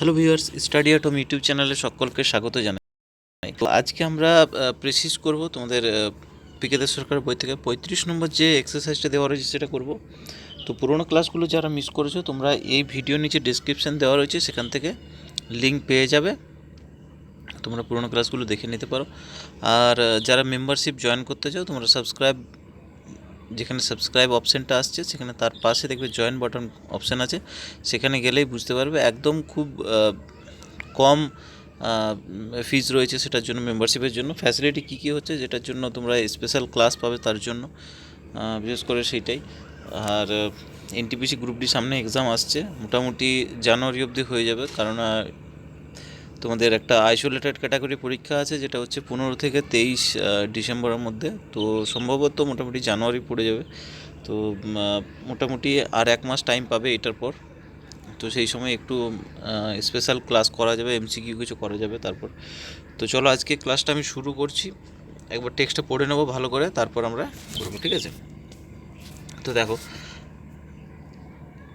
Hello viewers, study at home YouTube চ্যানেলে সকলকে স্বাগত জানাই। তো আজকে আমরা প্রেসিস করব তোমাদের পিকেদার সরকার বই থেকে 35 নম্বর যে এক্সারসাইজটা দেওয়া রয়েছে সেটা করব। তো পুরোনো ক্লাসগুলো যারা মিস করেছো তোমরা এই ভিডিও নিচে ডেসক্রিপশান দেওয়া রয়েছে, সেখান থেকে লিঙ্ক পেয়ে যাবে, তোমরা পুরোনো ক্লাসগুলো দেখে নিতে পারো। আর যারা মেম্বারশিপ জয়েন করতে চাও তোমরা যেখানে সাবস্ক্রাইব অপশানটা আসছে সেখানে তার পাশে দেখবে জয়েন বাটন অপশান আছে, সেখানে গেলেই বুঝতে পারবে একদম খুব কম ফিজ রয়েছে সেটার জন্য, মেম্বারশিপের জন্য ফ্যাসিলিটি কী কী হচ্ছে যেটার জন্য তোমরা স্পেশাল ক্লাস পাবে তার জন্য, বিশেষ করে সেইটাই। আর এনটিপিসি গ্রুপ ডি সামনে এক্সাম আসছে, মোটামুটি জানুয়ারি অবধি হয়ে যাবে, কারণ তোমাদের একটা আইসোলেটেড ক্যাটাগরি পরীক্ষা আছে যেটা হচ্ছে 15 থেকে 23 ডিসেম্বরের মধ্যে, তো সম্ভবত মোটামুটি জানুয়ারি পড়ে যাবে। তো মোটামুটি আর 1 মাস টাইম পাবে এটার পর, তো সেই সময় একটু স্পেশাল ক্লাস করা যাবে, এমসিকিউ কিছু করা যাবে তারপর। তো চলো আজকে ক্লাসটা আমি শুরু করছি, একবার টেক্সটটা পড়ে নেবো ভালো করে, তারপর আমরা করবো, ঠিক আছে? তো দেখো,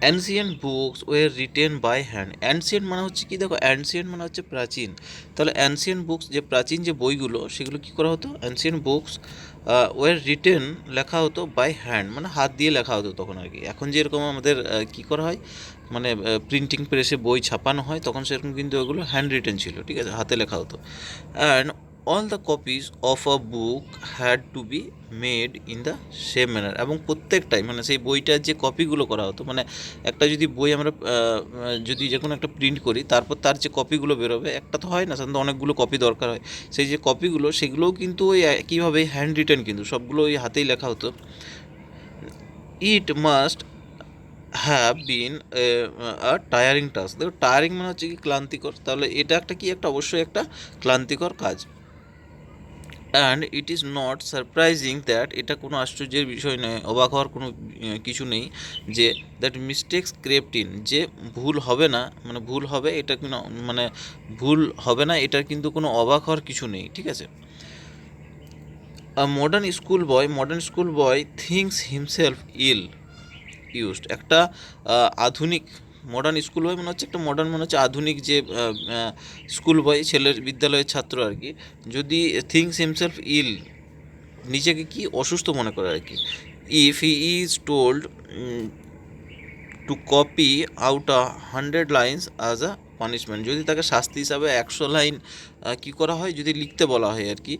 ancient books were written by hand. Ancient মানে হচ্ছে কি, দেখো অ্যানসিয়েন্ট মানে হচ্ছে প্রাচীন, তাহলে অ্যানসিয়েন্ট বুকস যে প্রাচীন যে বইগুলো সেগুলো কী করা হতো, অ্যানসিয়েন্ট বুকস ওয়ার রিটেন লেখা হতো বাই হ্যান্ড, মানে হাত দিয়ে লেখা হতো তখন আর কি। এখন যেরকম আমাদের কী করা হয়, মানে প্রিন্টিং প্রেসে বই ছাপানো হয়, তখন সেরকম কিন্তু ওগুলো হ্যান্ড রিটেন ছিল, ঠিক আছে, হাতে লেখা হতো। And all the copies of a book had to be made in the same manner, এবং প্রত্যেকটাই মানে সেই বইটার যে কপিগুলো করা হতো, মানে একটা যদি বই আমরা যদি যে কোনো একটা প্রিন্ট করি, তারপর তার যে কপিগুলো বেরোবে, একটা তো হয় না, সাধারণত অনেকগুলো কপি দরকার হয়, সেই যে কপিগুলো সেগুলোও কিন্তু ওই একইভাবে হ্যান্ড রিটেন, কিন্তু সবগুলো ওই হাতেই লেখা হতো। It must have been tiring task. দেখো টায়ারিং মানে হচ্ছে কি ক্লান্তিকর, তাহলে এটা একটা কি, একটা অবশ্যই একটা ক্লান্তিকর কাজ। And it is not surprising that, এটা কোনো আশ্চর্যের বিষয় নয়, অবাক হওয়ার কোনো কিছু নেই যে দ্যাট মিস্টেক্স ক্রেপ্ট ইন, যে ভুল হবে না, মানে ভুল হবে এটা কোনো, মানে ভুল হবে না এটার কিন্তু কোনো অবাক হওয়ার কিছু নেই, ঠিক আছে। Modern school boy thinks himself ill used, একটা আধুনিক মডার্ন স্কুল বয় মনে হচ্ছে, একটা মডার্ন মনে হচ্ছে আধুনিক যে স্কুল বয়, ছেলের বিদ্যালয়ের ছাত্র আর কি, যদি থিঙ্কস হিমসেলফ ইল, নিজেকে কি অসুস্থ মনে করে আর কি, if he is told to copy out 100 lines as a punishment, যদি তাকে শাস্তি হিসাবে 100 লাইন কী করা হয়, যদি লিখতে বলা হয় আর কি,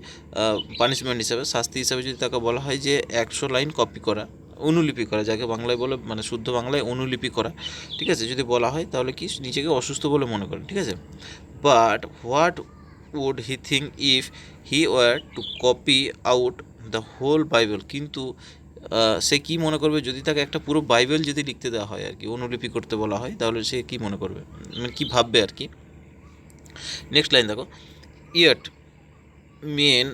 পানিশমেন্ট হিসাবে, শাস্তি হিসাবে যদি তাকে বলা হয় যে 100 লাইন কপি করা, অনুলিপি করা, যাকে বাংলায় বলে, মানে শুদ্ধ বাংলায় অনুলিপি করা, ঠিক আছে, যদি বলা হয় তাহলে কি নিজেকে অসুস্থ বলে মনে করে, ঠিক আছে। But what would he think if he were to copy out the whole Bible, কিন্তু সে কী মনে করবে যদি তাকে একটা পুরো বাইবেল যদি লিখতে দেওয়া হয় আর কি, অনুলিপি করতে বলা হয়, তাহলে সে কী মনে করবে, মানে কী ভাববে আর কি। নেক্সট লাইন দেখো, yet men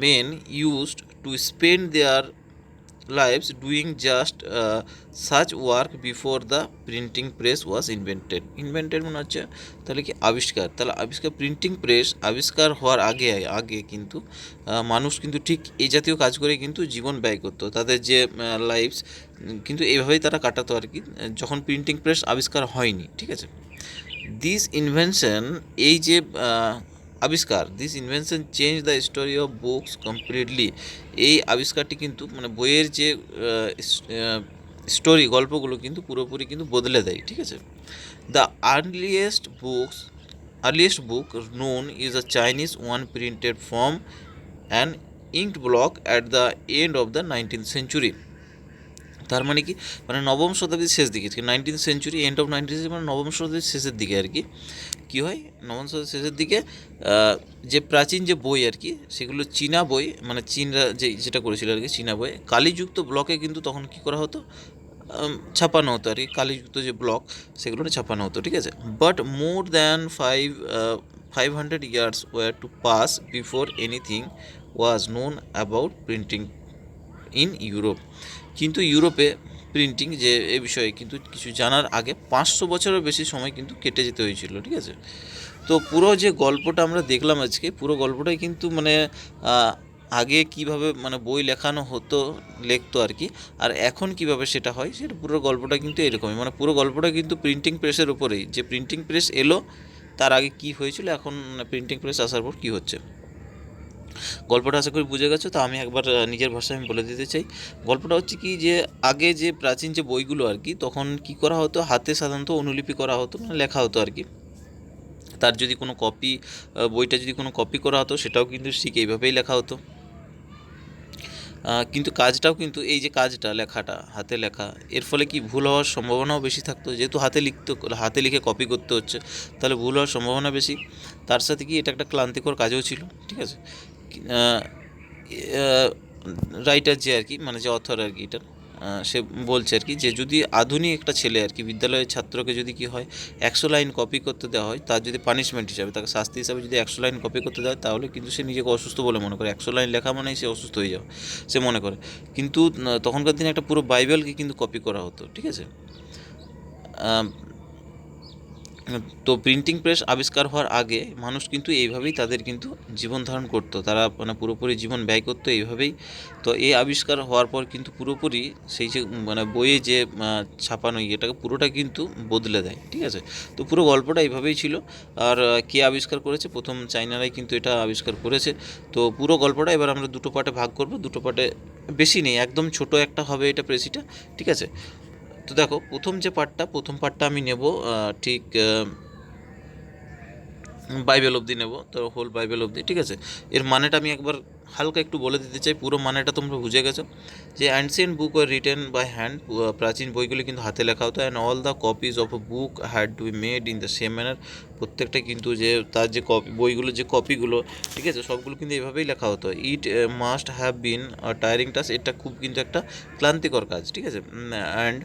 men used to spend their lives doing just such work before the printing press was invented মনে হচ্ছে, তাহলে কি আবিষ্কার, তাহলে আবিষ্কার, প্রিন্টিং প্রেস আবিষ্কার হওয়ার আগে কিন্তু মানুষ কিন্তু ঠিক এই জাতীয় কাজ করে কিন্তু জীবন ব্যয় করতো, তাদের যে লাইভস কিন্তু এইভাবেই তারা কাটাতো আর কি, যখন প্রিন্টিং প্রেস আবিষ্কার হয়নি, ঠিক আছে। দিস ইনভেনশন, এই যে আবিষ্কার, this invention change the story of books completely, এই আবিষ্কারটি কিন্তু মানে বইয়ের যে স্টোরি, গল্পগুলো কিন্তু পুরোপুরি কিন্তু বদলে দেয়, ঠিক আছে। The earliest book known is a Chinese one printed from an inked block at the end of the 19th century, তার মানে কি, মানে নবম শতাব্দীর শেষ দিকে, 19th century, and of 19th century মানে নবম শতাব্দীর শেষের দিকে আর কি, কী হয় নবম শতাব্দীর শেষের দিকে যে প্রাচীন যে বই আর কি, সেগুলো চীনা বই, মানে চীনরা যেটা করেছিল আর কি, চীনা বই কালিযুক্ত ব্লকে কিন্তু তখন কী করা হতো, ছাপানো হতো আর কি, কালিযুক্ত যে ব্লক সেগুলো ছাপানো হতো, ঠিক আছে। But more than 500 years were to pass before anything was known about printing in Europe, কিন্তু ইউরোপে প্রিন্টিং যে এ বিষয়ে কিন্তু কিছু জানার আগে 500 বছরের বেশি সময় কিন্তু কেটে যেতে হয়েছিল, ঠিক আছে। তো পুরো যে গল্পটা আমরা দেখলাম আজকে, পুরো গল্পটাই কিন্তু মানে আগে কিভাবে মানে বই লেখানো হতো, লিখতো আর কি, আর এখন কিভাবে সেটা হয়, সেটা পুরো গল্পটা কিন্তু এরকমই, মানে পুরো গল্পটা কিন্তু প্রিন্টিং প্রেসের উপরেই, যে প্রিন্টিং প্রেস এলো তার আগে কি হয়েছিল, এখন প্রিন্টিং প্রেস আসার পর কী হচ্ছে। গল্পটা আশা করি বুঝে গেছো। তো আমি একবার নিজের ভাষায় আমি বলে দিতে চাই। গল্পটা হচ্ছে কি, যে আগে যে প্রাচীন যে বইগুলো আর কি, তখন কি করা হতো, হাতে সাধারণত অনুলিপি করা হতো, মানে লেখা হতো আর কি। তার যদি কোনো কপি, বইটা যদি কোনো কপি করা হতো, সেটাও কিন্তু ঠিক এইভাবেই লেখা হতো। কিন্তু কাজটাও কিন্তু, এই যে কাজটা লেখাটা হাতে লেখা, এর ফলে কি ভুল হওয়ার সম্ভাবনাও বেশি থাকতো, যেহেতু হাতে লিখে কপি করতে হচ্ছে, তাহলে ভুল হওয়ার সম্ভাবনা বেশি। তার সাথে কি এটা একটা ক্লান্তিকর কাজও ছিল, ঠিক আছে। রাইটার যে আর কি, মানে যে অথর আর কি, এটার সে বলছে আর কি, যে যদি আধুনিক একটা ছেলে আর কি, বিদ্যালয়ের ছাত্রকে যদি কি হয় 100 লাইন কপি করতে দেওয়া হয়, তার যদি পানিশমেন্ট হিসাবে, তাকে শাস্তি হিসাবে যদি 100 লাইন কপি করতে দেওয়া হয়, তাহলে কিন্তু সে নিজেকে অসুস্থ বলে মনে করে। 100 লাইন লেখা মানেই সে অসুস্থ হয়ে যাওয়া, সে মনে করে। কিন্তু তখনকার দিনে একটা পুরো বাইবেলকে কিন্তু কপি করা হতো, ঠিক আছে। তো প্রিন্টিং প্রেস আবিষ্কার হওয়ার আগে মানুষ কিন্তু এইভাবেই তাদের কিন্তু জীবন ধারণ করতো, তারা মানে পুরোপুরি জীবন ব্যয় করতো এইভাবেই। তো এই আবিষ্কার হওয়ার পর কিন্তু পুরোপুরি সেই যে মানে বইয়ে যে ছাপানো এটাকে পুরোটা কিন্তু বদলে দেয়, ঠিক আছে। তো পুরো গল্পটা এইভাবেই ছিল। আর কে আবিষ্কার করেছে, প্রথম চাইনারাই কিন্তু এটা আবিষ্কার করেছে। তো পুরো গল্পটা এবার আমরা দুটো পার্টে ভাগ করব, দুটো পার্টে, বেশি নেই, একদম ছোট একটা হবে এটা প্রেসিটা, ঠিক আছে। তো দেখো, প্রথম পার্টটা আমি নেব ঠিক বাইবেল অবধি নেব, তো হোল বাইবেল অবধি, ঠিক আছে। এর মানেটা আমি একবার হালকা একটু বলে দিতে চাই, পুরো মানেটা তোমরা বুঝে গেছো। যে ancient book were written by hand, প্রাচীন বইগুলি কিন্তু হাতে লেখা হতো, and all the copies of a book had to be made in the same manner. প্রত্যেকটা কিন্তু যে তার যে বইগুলো যে কপিগুলো, ঠিক আছে, সবগুলো কিন্তু এভাবেই লেখা হতো। It must have been tiring task, এটা খুব কিন্তু একটা ক্লান্তিকর কাজ, ঠিক আছে। And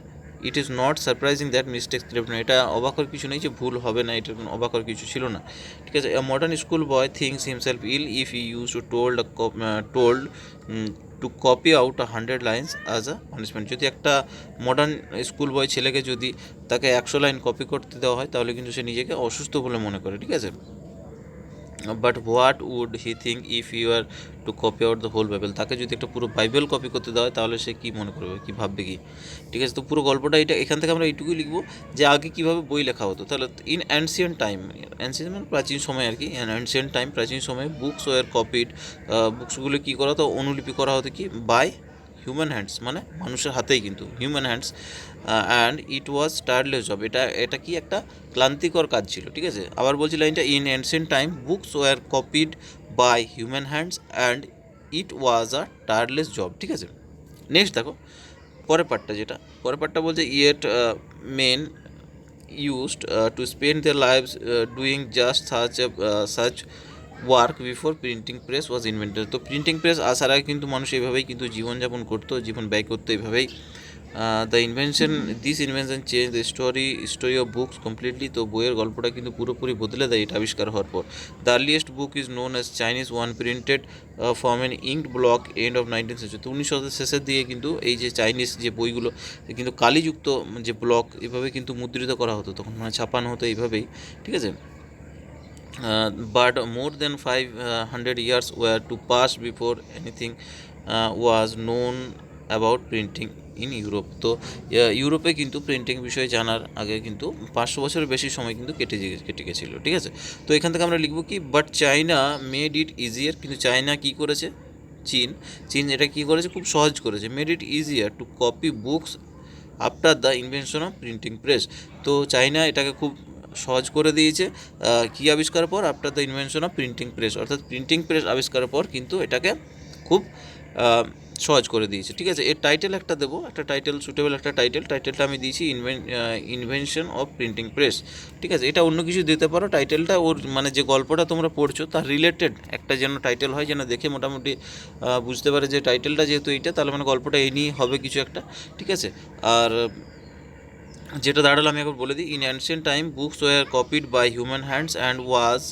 it is not surprising that mistakes create, এটা অবাক হওয়ার কিছু নেই যে ভুল হবে না, এটার কোনো অবাক হওয়ার কিছু ছিল না, ঠিক আছে। A modern school boy thinks himself ill if he use to told to copy out 100 lines as a punishment. যদি একটা মডার্ন স্কুল বয় ছেলেকে যদি তাকে 100 লাইন কপি করতে দেওয়া হয়, তাহলে কিন্তু সে নিজেকে অসুস্থ বলে মনে করে, ঠিক আছে। But what would he think if you are to copy out the whole Bible, তাকে যদি একটা পুরো বাইবেল কপি করতে দেওয়া হয়, তাহলে সে কী মনে করবে, কী ভাববে কি, ঠিক আছে। তো পুরো গল্পটা এটা, এখান থেকে আমরা এইটুকুই লিখবো যে আগে কীভাবে বই লেখা হতো। তাহলে ইন অ্যানসিয়েন্ট টাইম, অ্যানসিয়েন্ট মানে প্রাচীন সময় আর কি, অ্যানসিয়েন্ট টাইম প্রাচীন সময়ে বুকস ওয়ার কপিড, বুকসগুলো কী করা হতো, অনুলিপি করা হতো কি, বাই হিউম্যান হ্যান্ডস, মানে মানুষের হাতেই কিন্তু, human hands. And it was tireless job, এটা কি একটা ক্লান্তিকর কাজ ছিল, ঠিক আছে। আবার বলছি লাইনটা, in ancient time books were copied by human hands and it was a tireless job, ঠিক আছে। নেক্সট দেখো পরের পার্টটা বলছে, yet men used to spend their lives doing just such work before printing press was invented. তো printing press আসার আগে কিন্তু মানুষ এইভাবেই কিন্তু জীবনযাপন করতো, জীবন ব্যয় করতো এইভাবেই। This invention change the story of books completely. তো বইয়ের গল্পটা কিন্তু পুরোপুরি বদলে দেয় এটা আবিষ্কার হওয়ার পর। The earliest book is known as Chinese one, printed from an inked block end of 19th century. তো 19 শতকের শেষের দিকে কিন্তু এই যে চাইনিজ যে বইগুলো কিন্তু কালিযুক্ত যে ব্লক, এভাবে কিন্তু মুদ্রিত করা হতো তখন, মানে ছাপানো হতো এইভাবেই, ঠিক আছে। But more than 500 years were to pass before anything was known about printing in Europe. তো ইউরোপে কিন্তু প্রিন্টিং বিষয়ে জানার আগে কিন্তু 500 বছরের বেশি সময় কিন্তু কেটে গেছিলো, ঠিক আছে। তো এখান থেকে আমরা লিখবো কি, but China made it easier, কিন্তু চায়না কী করেছে, চীন এটা কী করেছে, খুব সহজ করেছে, made it easier to copy books after the invention of printing press. তো চায়না এটাকে খুব সহজ করে দিয়েছে কী আবিষ্কারের পর, after the invention of printing press, অর্থাৎ প্রিন্টিং প্রেস আবিষ্কারের পর কিন্তু এটাকে খুব সহজ করে দিয়েছে, ঠিক আছে। এর টাইটেল একটা দেবো, একটা টাইটেল, সুটেবল একটা টাইটেলটা আমি দিয়েছি ইনভেনশন অফ প্রিন্টিং প্রেস, ঠিক আছে। এটা অন্য কিছু দিতে পারো টাইটেলটা, ওর মানে যে গল্পটা তোমরা পড়ছো তার রিলেটেড একটা যেন টাইটেল হয়, যেন দেখে মোটামুটি বুঝতে পারে যে টাইটেলটা যেহেতু এইটা, তাহলে মানে গল্পটা এই নিয়ে হবে কিছু একটা, ঠিক আছে। আর যেটা দাঁড়ালো আমি একবার বলে দিই, in ancient time books were copied by human hands and was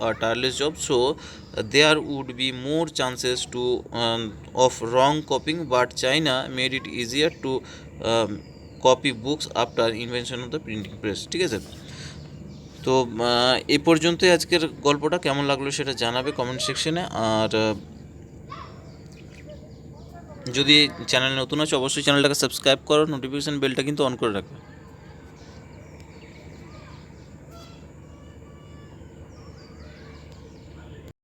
a tireless job, so there would be more chances to of wrong copying, but China made it easier to copy books after invention of the printing press, ঠিক আছে। তো এই পর্যন্তই আজকের গল্পটা, কেমন লাগলো সেটা জানাবে কমেন্ট সেকশনে। আর যদি চ্যানেল নতুন আছে অবশ্যই চ্যানেলটাকে সাবস্ক্রাইব করো, নোটিফিকেশান বেলটা কিন্তু অন করে রাখবে।